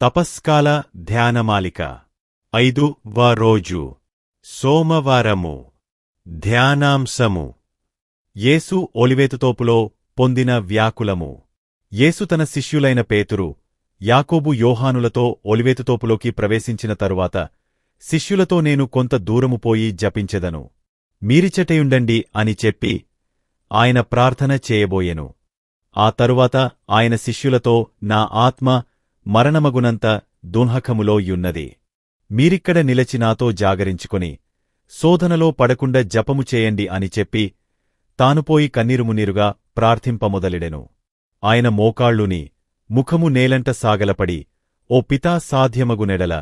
తపస్కాల ధ్యానమాలిక 5వ రోజు సోమవారము ధ్యానాంశము యేసు ఒలివేతుతోపులో పొందిన వ్యాకులము. యేసు తన శిష్యులైన పేతురు, యాకోబు, యోహానులతో ఒలివేతుతోపులోకి ప్రవేశించిన తరువాత శిష్యులతో నేను కొంత దూరము పోయి జపించెదను, మీరిచటయుండండి అని చెప్పి ఆయన ప్రార్థన చేయబోయెను. ఆ తరువాత ఆయన శిష్యులతో, నా ఆత్మ మరణమగునంత దున్హకములో యున్నది, మీరిక్కడ నిలచి నాతో జాగరించుకొని శోధనలో పడకుండా జపము చేయండి అని చెప్పి తానుపోయి కన్నీరుమున్నీరుగా ప్రార్థింపమొదలెడెను. ఆయన మోకాళ్ళుని ముఖము నేలంట సాగలపడి, ఓ పితా, సాధ్యమగునెడల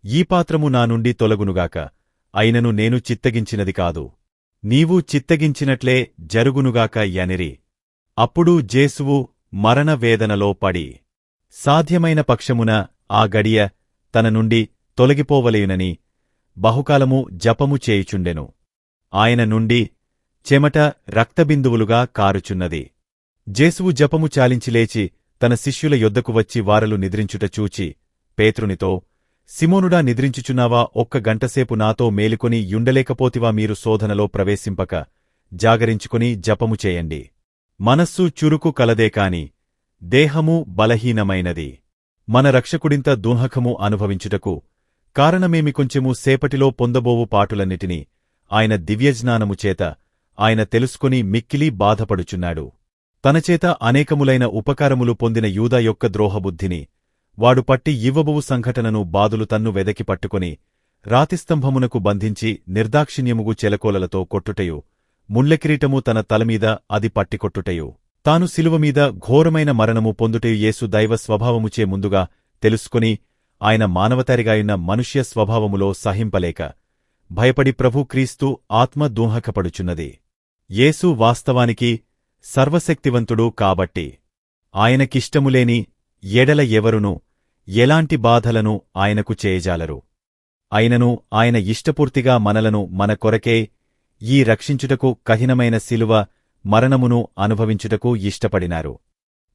ఈ పాత్రము నా నుండి తొలగునుగాక, అయినను నేను చిత్తగించినది కాదు, నీవు చిత్తగించినట్లే జరుగునుగాక యనిరి. అప్పుడు జేసువు మరణవేదనలో పడి, సాధ్యమైన పక్షమున ఆ గడియ తన నుండి తొలగిపోవలయునని బహుకాలము జపము చేయుచుండెను. ఆయన నుండి చెమట రక్తబిందువులుగా కారుచున్నది. జేసువు జపము చాలించి లేచి తన శిష్యుల యొద్దకు వచ్చి వారలు నిద్రించుట చూచి పేతురునితో, సిమోనుడా, నిద్రించుచున్నావా? ఒక్క గంటసేపు నాతో మేలుకొని యుండలేకపోతివా? మీరు శోధనలో ప్రవేశింపక జాగరించుకొని జపము చేయండి. మనస్సు చురుకు కలదే కాని దేహము బలహీనమైనది. మన రక్షకుడింత దున్హకము అనుభవించుటకు కారణమేమి? కొంచెము సేపటిలో పొందబోవు పాటులన్నిటినీ ఆయన దివ్యజ్ఞానము చేత ఆయన తెలుసుకొని మిక్కిలి బాధపడుచున్నాడు. తనచేత అనేకములైన ఉపకారములు పొందిన యూదా యొక్క ద్రోహబుద్ధిని వాడు పట్టి ఇవ్వబోవు సంఘటనను బాదులు తన్ను వెదకి పట్టుకొని రాతిస్తంభమునకు బంధించి నిర్దాక్షిణ్యముగు చెలకోలలతో కొట్టుటయు, ముళ్లకిరీటము తన తలమీద అది పట్టికొట్టుటయు, తాను శిలువమీద ఘోరమైన మరణము పొందుటయు యేసు దైవ స్వభావముచే ముందుగా తెలుసుకొని ఆయన మానవతరిగాయున్న మనుష్య స్వభావములో సహింపలేక భయపడి ప్రభు క్రీస్తు ఆత్మ దున్హకపడుచున్నది. యేసు వాస్తవానికి సర్వశక్తివంతుడు కాబట్టి ఆయనకిష్టములేని ఎడల ఎవరునూ ఎలాంటి బాధలను ఆయనకు చేయజాలరు. అయినను ఆయన ఇష్టపూర్తిగా మనలను మన కొరకే ఈ రక్షించుటకు కఠినమైన శిలువ మరణమును అనుభవించుటకు ఇష్టపడినారు.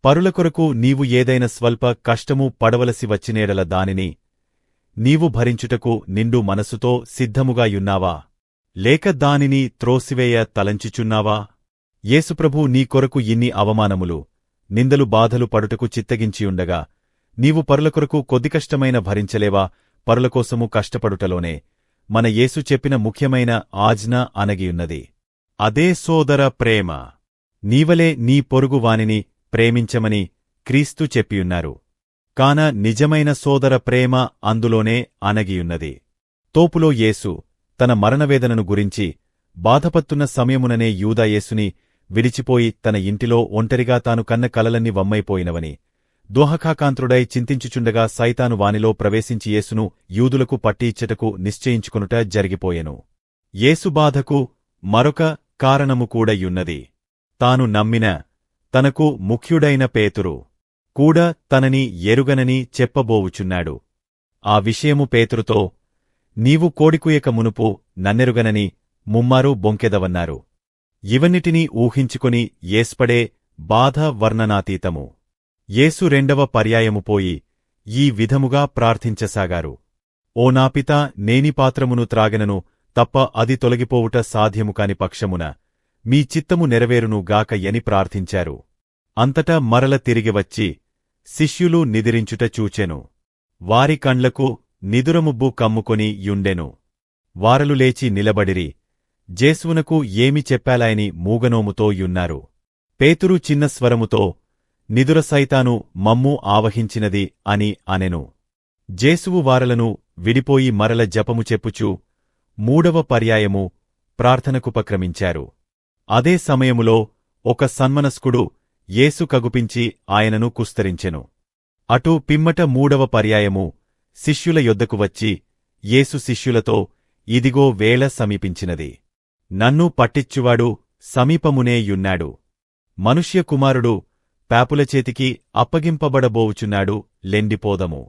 పరుల కొరకు నీవు ఏదైన స్వల్ప కష్టము పడవలసి వచ్చినేడల దానిని నీవు భరించుటకు నిండు మనసుతో సిద్ధముగా యున్నావా? లేక దానిని త్రోసివేయ తలంచుచున్నావా? యేసుప్రభు నీ కొరకు ఇన్ని అవమానములు, నిందలు, బాధలు పడుటకు చిత్తగించియుండగా నీవు పరుల కొరకు కొద్ది కష్టమైన భరించలేవా? పరులకోసము కష్టపడుటలోనే మన యేసు చెప్పిన ముఖ్యమైన ఆజ్ఞ అనగియున్నది. అదే సోదర ప్రేమ. నీవలే నీ పొరుగు వానిని ప్రేమించమని క్రీస్తు చెప్పియున్నారు. కాన నిజమైన సోదర ప్రేమ అందులోనే అనగియున్నది. తోపులో యేసు తన మరణవేదనను గురించి బాధపత్తున్న సమయముననే యూదా యేసుని విడిచిపోయి తన ఇంటిలో ఒంటరిగా తాను కన్న కలలన్నీ వమ్మైపోయినవని దోహకాకాంత్రుడై చింతించుచుండగా సైతాను వానిలో ప్రవేశించి యేసును యూదులకు పట్టియిచ్చటకు నిశ్చయించుకొనుట జరిగిపోయెను. యేసు బాధకు మరొక కారణము కూడయున్నది. తాను నమ్మిన తనకు ముఖ్యుడైన పేతురు కూడా తనని ఎరుగనని చెప్పబోవుచున్నాడు. ఆ విషయము పేతురుతో, నీవు కోడికుయక మునుపు నన్నెరుగనని ముమ్మారు బొంకెదవన్నారు. ఇవన్నిటినీ ఊహించుకొని యేస్పడే బాధ వర్ణనాతీతము. యేసు రెండవ పర్యాయము పోయి ఈ విధముగా ప్రార్థించసాగారు. ఓ నా పితా, నేని పాత్రమును త్రాగెనను తప్ప అది తొలగిపోవుట సాధ్యము కాని పక్షమున మీ చిత్తము నెరవేరును గాక యని ప్రార్థించారు. అంతటా మరల తిరిగివచ్చి శిష్యులు నిదిరించుట చూచెను. వారి కండ్లకు నిదురముబ్బు కమ్ముకొని యుండెను. వారలు లేచి నిలబడిరి. జేసువునకు ఏమి చెప్పాలాయని మూగనోముతో యున్నారు. పేతురు చిన్న స్వరముతో, నిదుర సైతాను మమ్ము ఆవహించినది అని అనెను. జేసువు వారలను విడిపోయి మరల జపము చెప్పుచూ మూడవ పర్యాయము ప్రార్థనకుపక్రమించారు. అదే సమయములో ఒక సన్మనస్కుడు యేసు కగుపించి ఆయనను కుస్తరించెను. అటు పిమ్మట మూడవ పర్యాయము శిష్యుల యొద్దకు వచ్చి యేసు శిష్యులతో, ఇదిగో వేళ సమీపించినది, నన్ను పట్టిచ్చువాడు సమీపమునే యున్నాడు, మనుష్య కుమారుడు పాపుల చేతికి అప్పగింపబడబోవుచున్నాడు, లెండిపోదము.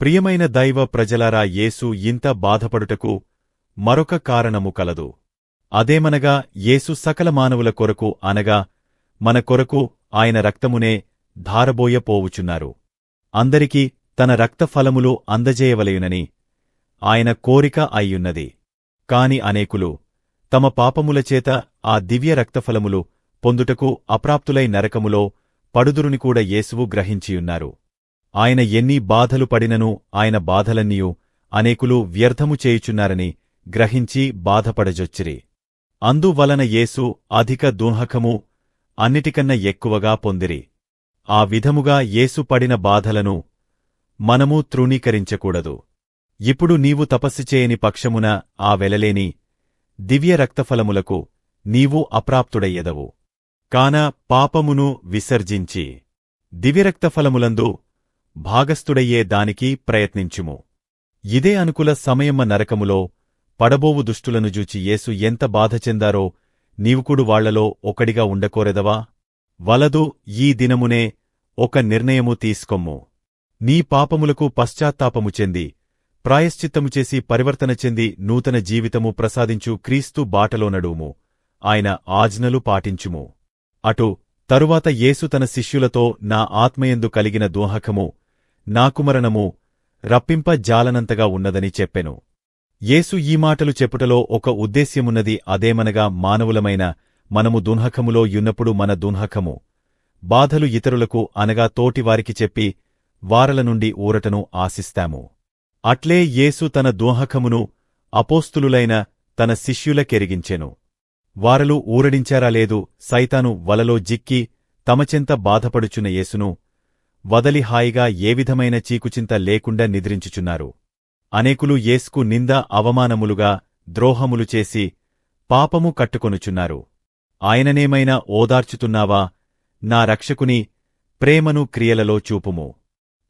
ప్రియమైన దైవ ప్రజలారా, యేసు ఇంత బాధపడుటకు మరొక కారణము కలదు. అదేమనగా యేసు సకల మానవుల కొరకు అనగా మన కొరకు ఆయన రక్తమునే ధారబోయపోవుచున్నారు. అందరికీ తన రక్తఫలములు అందజేయవలయునని ఆయన కోరిక అయ్యున్నది. కాని అనేకులు తమ పాపములచేత ఆ దివ్య రక్తఫలములు పొందుటకు అప్రాప్తులై నరకములో పడుదురుని కూడా యేసువు గ్రహించియున్నారు. ఆయన ఎన్ని బాధలు పడినను ఆయన బాధలన్నీయు అనేకులు వ్యర్థము చేయుచున్నారని గ్రహించి బాధపడజొచ్చిరి. అందువలన యేసు అధిక దుఃఖము అన్నిటికన్నా ఎక్కువగా పొందిరి. ఆ విధముగా యేసు పడిన బాధలను మనము తృణీకరించకూడదు. ఇప్పుడు నీవు తపస్సు చేయని పక్షమున ఆ వెలలేని దివ్య రక్తఫలములకు నీవు అప్రాప్తుడయ్యెదవు. కాన పాపమును విసర్జించి దివ్యరక్తఫలములందు భాగస్థుడయ్యే దానికి ప్రయత్నించుము. ఇదే అనుకూల సమయమ్మ నరకములో పడబోవు దుష్టులను జూచి యేసు ఎంత బాధ చెందారో నీవుకుడు వాళ్లలో ఒకడిగా ఉండకోరెదవా? వలదు, ఈ దినమునే ఒక నిర్ణయము తీసుకొమ్ము. నీ పాపములకు పశ్చాత్తాపము చెంది ప్రాయశ్చిత్తము చేసి పరివర్తన చెంది నూతన జీవితము ప్రసాదించు క్రీస్తు బాటలో నడువుము. ఆయన ఆజ్ఞలు పాటించుము. అటు తరువాత యేసు తన శిష్యులతో నా ఆత్మయందు కలిగిన దోహకము నాకుమరణము రప్పింప జాలనంతగా ఉన్నదని చెప్పెను. యేసు ఈ మాటలు చెప్పుటలో ఒక ఉద్దేశ్యమున్నది. అదేమనగా మానవులమైన మనము దున్హకములో యున్నప్పుడు మన దున్హకము బాధలు ఇతరులకు అనగా తోటివారికి చెప్పి వారల నుండి ఊరటను ఆశిస్తాము. అట్లే యేసు తన దోహకమును అపోస్తులులైన తన శిష్యులకెరిగించెను. వారలు ఊరడించారా లేదు, సైతాను వలలో జిక్కి తమచెంత బాధపడుచున్న యేసును వదలి హాయిగా ఏ విధమైన చీకుచింత లేకుండా నిద్రించుచున్నారు. అనేకులు యేసుకు నింద అవమానములుగా ద్రోహములు చేసి పాపము కట్టుకొనుచున్నారు. ఆయననేమైనా ఓదార్చుతున్నావా? నా రక్షకుని ప్రేమను క్రియలలో చూపుము.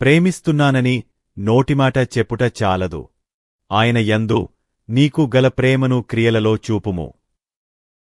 ప్రేమిస్తున్నానని నోటిమాట చెప్పుట చాలదు. ఆయన యందు నీకు గల ప్రేమను క్రియలలో చూపుము.